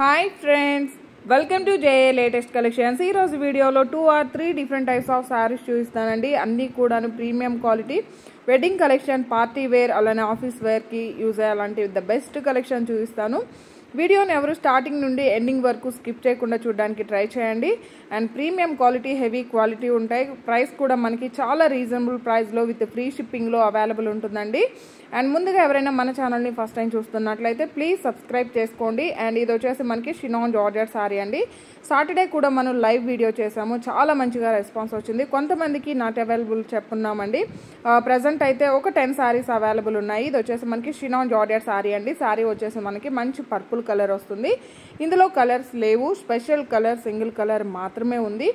Hi friends, welcome to JA Latest Collections. ఈ రోజు వీడియోలో 2 or 3 different types of saris చూపిస్తానండి. అన్నీ కూడాను premium quality wedding collection, party wear అలానే ఆఫీస్ వేర్ కి యూజ్ అయ్యేలాంటి ద బెస్ట్ కలెక్షన్ చూపిస్తాను. వీడియోని ఎవరు స్టార్టింగ్ నుండి ఎండింగ్ వరకు స్కిప్ చేయకుండా చూడడానికి ట్రై చేయండి. And premium quality, heavy quality ఉంటాయి. ప్రైస్ కూడా మనకి చాలా రీజనబుల్ ప్రైస్లో విత్ ఫ్రీ షిప్పింగ్లో అవైలబుల్ ఉంటుందండి. అండ్ ముందుగా ఎవరైనా మన ఛానల్ని ఫస్ట్ టైం చూస్తున్నట్లయితే ప్లీజ్ సబ్స్క్రైబ్ చేసుకోండి. అండ్ ఇది వచ్చేసి మనకి షినాన్ జార్జెట్ సారీ అండి. సాటర్డే కూడా మనం లైవ్ వీడియో చేసాము, చాలా మంచిగా రెస్పాన్స్ వచ్చింది. కొంతమందికి నాట్ అవైలబుల్ చెప్పున్నామండి. ప్రజెంట్ అయితే ఒక 10 సారీస్ అవైలబుల్ ఉన్నాయి. ఇది వచ్చేసి మనకి షినాన్ జార్జెట్ సారీ అండి. సారీ వచ్చేసి మనకి మంచి పర్పుల్ కలర్ వస్తుంది. ఇందులో కలర్స్ లేవు, స్పెషల్ కలర్ సింగిల్ కలర్ మాత్రమే ఉంది.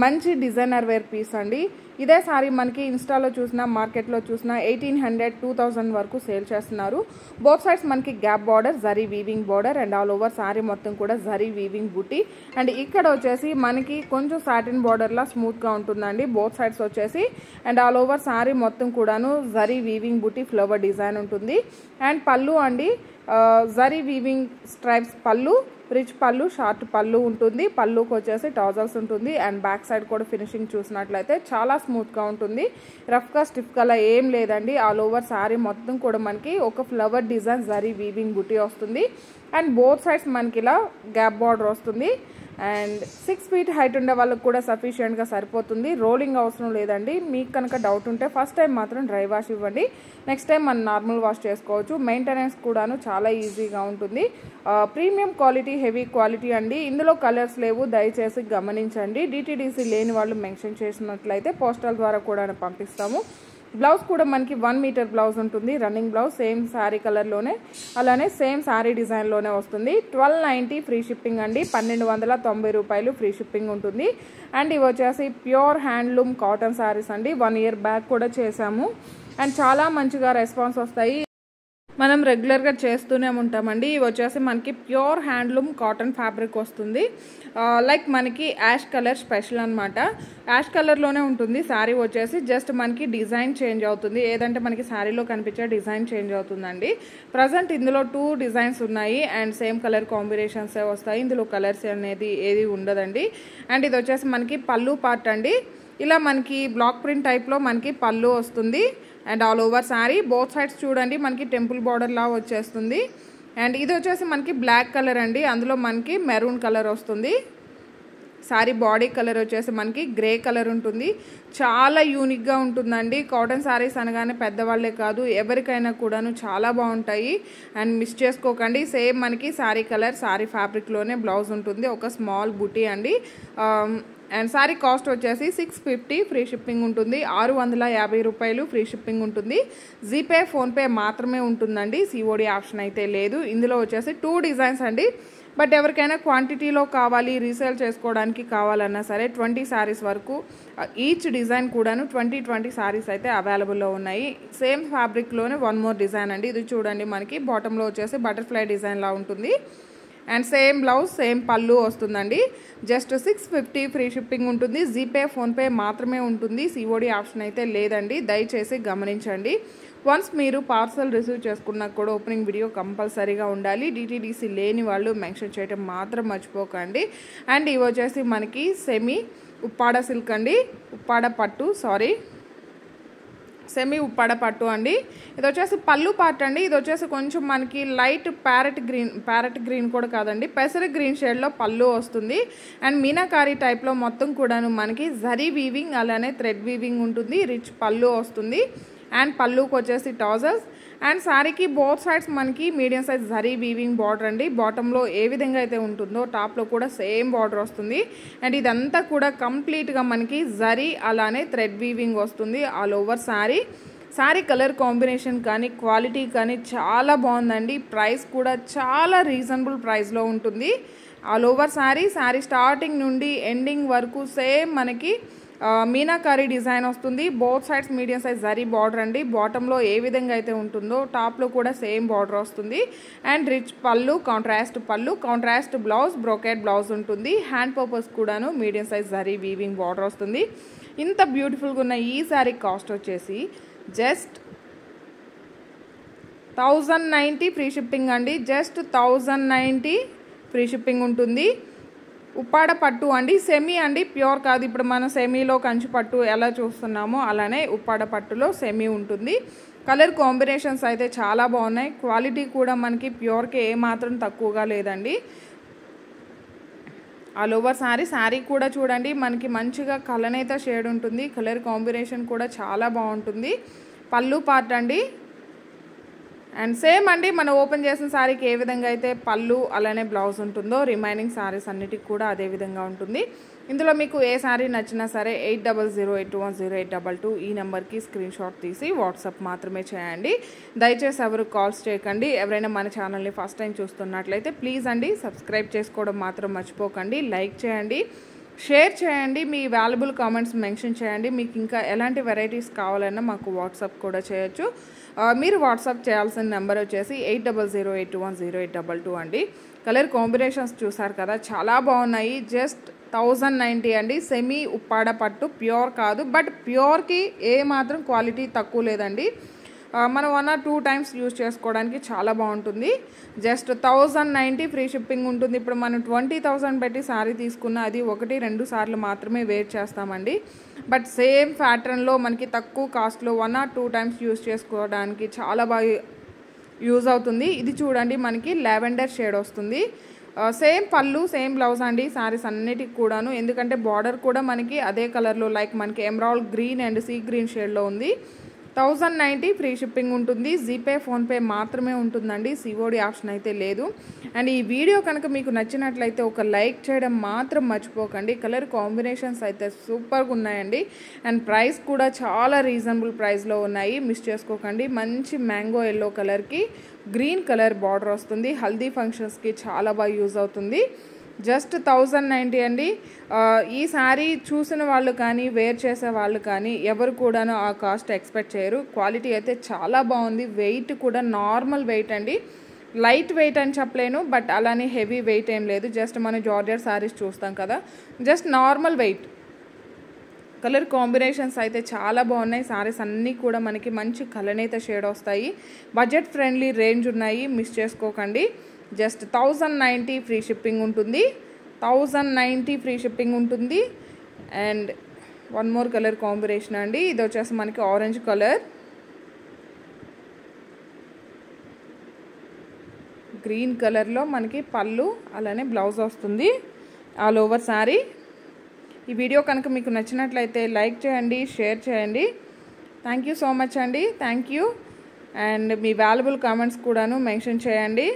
మంచి డిజైనర్ వేర్ పీస్ అండి. ఇదే సారీ మనకి ఇన్స్టాలో చూసినా మార్కెట్లో చూసినా 1800 2000 వరకు సేల్ చేస్తున్నారు. బోత్ సైడ్స్ మనకి gap border, zari weaving border and all over sorry మొత్తం కూడా జరీ వీవింగ్ బుటీ. అండ్ ఇక్కడ వచ్చేసి మనకి కొంచెం సాటిన్ బార్డర్లా స్మూత్గా ఉంటుందండి బోత్ సైడ్స్ వచ్చేసి. అండ్ ఆల్ ఓవర్ సారీ మొత్తం కూడాను జరీ వీవింగ్ బుటీ ఫ్లవర్ డిజైన్ ఉంటుంది. అండ్ పళ్ళు అండి, జరీ వీవింగ్ స్ట్రైప్స్ పళ్ళు, రిచ్ పళ్ళు, షార్ట్ పళ్ళు ఉంటుంది. పళ్ళుకి వచ్చేసి టాజల్స్ ఉంటుంది. అండ్ బ్యాక్ సైడ్ కూడా ఫినిషింగ్ చూసినట్లయితే చాలా స్మూత్గా ఉంటుంది. రఫ్గా స్టిఫ్గా ఏం లేదండి. ఆల్ ఓవర్ శారీ మొత్తం కూడా మనకి ఒక ఫ్లవర్ డిజైన్ జరీ వీవింగ్ బుటీ వస్తుంది. అండ్ బోత్ సైడ్స్ మనకి ఇలా గ్యాప్ బార్డర్ వస్తుంది. అండ్ 6 feet హైట్ ఉండే వాళ్ళకి కూడా సఫిషియెంట్గా సరిపోతుంది. రోలింగ్ అవసరం లేదండి. మీకు కనుక డౌట్ ఉంటే ఫస్ట్ టైం మాత్రం డ్రై వాష్ ఇవ్వండి, నెక్స్ట్ టైం మనం నార్మల్ వాష్ చేసుకోవచ్చు. మెయింటెనెన్స్ కూడాను చాలా ఈజీగా ఉంటుంది. ప్రీమియం క్వాలిటీ, హెవీ క్వాలిటీ అండి. ఇందులో కలర్స్ లేవు, దయచేసి గమనించండి. డిటిడిసి లేని వాళ్ళు మెన్షన్ చేసినట్లయితే పోస్టల్ ద్వారా కూడా పంపిస్తాము. బ్లౌజ్ కూడా మనకి 1 మీటర్ బ్లౌజ్ ఉంటుంది. రన్నింగ్ బ్లౌజ్ సేమ్ శారీ కలర్లోనే అలానే సేమ్ శారీ డిజైన్లోనే వస్తుంది. 1290 ఫ్రీ షిప్పింగ్ అండి. 1290 రూపాయలు ఫ్రీ షిప్పింగ్ ఉంటుంది. అండ్ ఇవి వచ్చేసి ప్యూర్ హ్యాండ్లూమ్ కాటన్ శారీస్ అండి. 1 year బ్యాక్ కూడా చేసాము. అండ్ చాలా మంచిగా రెస్పాన్స్ వస్తాయి. మనం రెగ్యులర్గా చేస్తూనే ఉంటామండి. ఇవి వచ్చేసి మనకి ప్యూర్ హ్యాండ్లూమ్ కాటన్ ఫ్యాబ్రిక్ వస్తుంది. లైక్ మనకి యాష్ కలర్ స్పెషల్ అనమాట. యాష్ కలర్లోనే ఉంటుంది శారీ వచ్చేసి. జస్ట్ మనకి డిజైన్ చేంజ్ అవుతుంది. ఏదంటే మనకి శారీలో కనిపించే డిజైన్ చేంజ్ అవుతుందండి. ప్రజెంట్ ఇందులో 2 డిజైన్స్ ఉన్నాయి. అండ్ సేమ్ కలర్ కాంబినేషన్సే వస్తాయి. ఇందులో కలర్స్ అనేది ఏది ఉండదండి. అండ్ ఇది వచ్చేసి మనకి పళ్ళు పార్ట్ అండి. ఇలా మనకి బ్లాక్ ప్రింట్ టైప్లో మనకి పళ్ళు వస్తుంది. And all over sari both sides చూడండి మనకి టెంపుల్ బార్డర్ లా వచ్చేస్తుంది. అండ్ ఇది వచ్చేసి మనకి బ్లాక్ కలర్ అండి. అందులో మనకి మెరూన్ కలర్ వస్తుంది. శారీ బాడీ కలర్ వచ్చేసి మనకి గ్రే కలర్ ఉంటుంది. చాలా యూనిక్గా ఉంటుందండి. కాటన్ శారీస్ అనగానే పెద్దవాళ్ళే కాదు, ఎవరికైనా కూడాను చాలా బాగుంటాయి. అండ్ మిస్ చేసుకోకండి. సేమ్ మనకి శారీ కలర్, శారీ ఫ్యాబ్రిక్లోనే బ్లౌజ్ ఉంటుంది. ఒక స్మాల్ బుటీ అండి. అండ్ శారీ కాస్ట్ వచ్చేసి 650 ఫ్రీ షిప్పింగ్ ఉంటుంది. 650 రూపాయలు ఫ్రీ షిప్పింగ్ ఉంటుంది. జీపే, ఫోన్పే మాత్రమే ఉంటుందండి. సిఓడి ఆప్షన్ అయితే లేదు. ఇందులో వచ్చేసి 2 డిజైన్స్ అండి. బట్ ఎవరికైనా క్వాంటిటీలో కావాలి, రీసేల్ చేసుకోవడానికి కావాలన్నా సరే 20 శారీస్ వరకు ఈచ్ డిజైన్ కూడాను 20 శారీస్ అయితే అవైలబుల్లో ఉన్నాయి. సేమ్ ఫ్యాబ్రిక్లోనే 1 more డిజైన్ అండి. ఇది చూడండి మనకి బాటంలో వచ్చేసి బటర్ఫ్లై డిజైన్ లా ఉంటుంది. అండ్ సేమ్ బ్లౌజ్, సేమ్ పళ్ళు వస్తుందండి. జస్ట్ 650 ఫ్రీ షిప్పింగ్ ఉంటుంది. జీపే, ఫోన్పే మాత్రమే ఉంటుంది. సిఓడి ఆప్షన్ అయితే లేదండి. దయచేసి గమనించండి. వన్స్ మీరు పార్సల్ రిసీవ్ చేసుకున్నా కూడా ఓపెనింగ్ వీడియో కంపల్సరీగా ఉండాలి. డిటిడిసి లేని వాళ్ళు మెన్షన్ చేయడం మాత్రం మర్చిపోకండి. అండ్ ఇవి వచ్చేసి మనకి సెమీ ఉప్పాడ సిల్క్ అండి, ఉప్పాడ పట్టు, సెమీ ఉప్పాడ పట్టు అండి. ఇది వచ్చేసి పళ్ళు పార్ట్ అండి. ఇది వచ్చేసి కొంచెం మనకి లైట్ ప్యారెట్ గ్రీన్ కూడా కాదండి, పెసర గ్రీన్ షేడ్లో పళ్ళు వస్తుంది. అండ్ మీనాకారీ టైప్లో మొత్తం కూడాను మనకి జరీ వీవింగ్ అలానే థ్రెడ్ వీవింగ్ ఉంటుంది. రిచ్ పళ్ళు వస్తుంది. అండ్ పళ్ళుకి వచ్చేసి టాజల్స్. అండ్ శారీకి బోత్ సైడ్స్ మనకి medium size zari weaving border అండి. బాటంలో ఏ విధంగా అయితే ఉంటుందో టాప్లో కూడా సేమ్ బార్డర్ వస్తుంది. అండ్ ఇదంతా కూడా కంప్లీట్గా మనకి జరీ అలానే థ్రెడ్ వీవింగ్ వస్తుంది all over sari colour combination కానీ క్వాలిటీ కానీ చాలా బాగుందండి. ప్రైస్ కూడా చాలా రీజనబుల్ ప్రైస్లో ఉంటుంది. ఆల్ ఓవర్ శారీ స్టార్టింగ్ నుండి ఎండింగ్ వరకు సేమ్ మనకి మీనాకారీ డిజైన్ వస్తుంది. Both sides medium size zari border అండి. బాటంలో ఏ విధంగా అయితే ఉంటుందో టాప్లో కూడా సేమ్ బార్డర్ వస్తుంది. అండ్ రిచ్ పళ్ళు, కాంట్రాస్ట్ బ్లౌజ్, బ్రోకెట్ బ్లౌజ్ ఉంటుంది. హ్యాండ్ పర్పస్ కూడాను medium size zari weaving border వస్తుంది. ఇంత బ్యూటిఫుల్గా ఉన్న ఈ శారీ కాస్ట్ వచ్చేసి జస్ట్ 1090 ఫ్రీ షిప్పింగ్ అండి. జస్ట్ 1090 ఫ్రీ షిప్పింగ్ ఉంటుంది. ఉప్పాడ పట్టు అండి, సెమీ అండి, ప్యూర్ కాదు. ఇప్పుడు మనం సెమీలో కంచి పట్టు ఎలా చూస్తున్నామో అలానే ఉప్పాడ పట్టులో సెమీ ఉంటుంది. కలర్ కాంబినేషన్స్ అయితే చాలా బాగున్నాయి. క్వాలిటీ కూడా మనకి ప్యూర్కి ఏమాత్రం తక్కువగా లేదండి. ఆల్ ఓవర్ శారీ కూడా చూడండి మనకి మంచిగా కలనేత షేడ్ ఉంటుంది. కలర్ కాంబినేషన్ కూడా చాలా బాగుంటుంది. పళ్ళు పార్ట్ అండి, అండ్ సేమ్ అండి మనం ఓపెన్ చేసిన శారీకి ఏ విధంగా అయితే పళ్ళు అలానే బ్లౌజ్ ఉంటుందో రిమైనింగ్ శారీస్ అన్నిటికి కూడా అదే విధంగా ఉంటుంది. ఇందులో మీకు ఏ శారీ నచ్చినా సరే 8008210822 ఈ నెంబర్కి స్క్రీన్ షాట్ తీసి వాట్సాప్ మాత్రమే చేయండి. దయచేసి ఎవరు కాల్స్ చేయకండి. ఎవరైనా మన ఛానల్ని ఫస్ట్ టైం చూస్తున్నట్లయితే ప్లీజ్ అండి సబ్స్క్రైబ్ చేసుకోవడం మాత్రం మర్చిపోకండి. లైక్ చేయండి, షేర్ చేయండి, మీ వాల్యుబుల్ కామెంట్స్ మెన్షన్ చేయండి. మీకు ఇంకా ఎలాంటి వెరైటీస్ కావాలన్నా మాకు వాట్సాప్ కూడా చేయొచ్చు. మీరు వాట్సాప్ చేయాల్సిన నెంబర్ వచ్చేసి 8008210822 అండి. కలర్ కాంబినేషన్స్ చూసారు కదా, చాలా బాగున్నాయి. జస్ట్ 1090 అండి. సెమీ ఉప్పాడ పట్టు, ప్యూర్ కాదు, బట్ ప్యూర్కి ఏ మాత్రం క్వాలిటీ తక్కువ లేదండి. మనం 1 or 2 టైమ్స్ యూజ్ చేసుకోవడానికి చాలా బాగుంటుంది. జస్ట్ 1090 ఫ్రీ షిప్పింగ్ ఉంటుంది. ఇప్పుడు మనం 20,000 పెట్టి శారీ తీసుకున్న అది 1-2 సార్లు మాత్రమే వేర్ చేస్తామండి. బట్ సేమ్ ప్యాటర్న్లో మనకి తక్కువ కాస్ట్లో 1 or 2 టైమ్స్ యూజ్ చేసుకోవడానికి చాలా బాగా యూజ్ అవుతుంది. ఇది చూడండి మనకి లావెండర్ షేడ్ వస్తుంది. సేమ్ పళ్ళు సేమ్ బ్లౌజ్ అండి శారీస్ అన్నిటికి కూడాను. ఎందుకంటే బార్డర్ కూడా మనకి అదే కలర్లో లైక్ మనకి emerald green and sea green షేడ్లో ఉంది. 1090 ఫ్రీ షిప్పింగ్ ఉంటుంది. జీపే ఫోన్పే మాత్రమే ఉంటుందండి, సిఓడి ఆప్షన్ అయితే లేదు. అండ్ ఈ వీడియో కనుక మీకు నచ్చినట్లయితే ఒక లైక్ చేయడం మాత్రం మర్చిపోకండి. కలర్ కాంబినేషన్స్ అయితే సూపర్గా ఉన్నాయండి. అండ్ ప్రైస్ కూడా చాలా రీజనబుల్ ప్రైస్లో ఉన్నాయి, మిస్ చేసుకోకండి. మంచి మ్యాంగో ఎల్లో కలర్కి గ్రీన్ కలర్ బార్డర్ వస్తుంది. హల్దీ ఫంక్షన్స్కి చాలా బాగా యూజ్ అవుతుంది. జస్ట్ 1090 అండి. ఈ శారీ చూసిన వాళ్ళు కానీ వేర్ చేసే వాళ్ళు కానీ ఎవరు కూడాను ఆ కాస్ట్ ఎక్స్పెక్ట్ చేయరు. క్వాలిటీ అయితే చాలా బాగుంది. వెయిట్ కూడా నార్మల్ వెయిట్ అండి, లైట్ వెయిట్ అని చెప్పలేను, బట్ అలానే హెవీ వెయిట్ ఏం లేదు. జస్ట్ మనం జార్జెట్ శారీస్ చూస్తాం కదా, just normal weight. Colour combinations అయితే చాలా బాగున్నాయి. శారీస్ అన్నీ కూడా మనకి మంచి కలనేత షేడ్ వస్తాయి. బడ్జెట్ ఫ్రెండ్లీ రేంజ్ ఉన్నాయి, మిస్ చేసుకోకండి. జస్ట్ 1090 ఫ్రీ షిప్పింగ్ ఉంటుంది. 1090 ఫ్రీ షిప్పింగ్ ఉంటుంది. And one more colour combination అండి, ఇది వచ్చేసి మనకి ఆరెంజ్ కలర్, గ్రీన్ కలర్లో మనకి పళ్ళు అలానే బ్లౌజ్ వస్తుంది. All over sari. ఈ వీడియో కనుక మీకు నచ్చినట్లయితే లైక్ చేయండి, షేర్ చేయండి. థ్యాంక్ యూ సో మచ్ అండి. Thank you. And me valuable comments కూడాను మెన్షన్ చేయండి.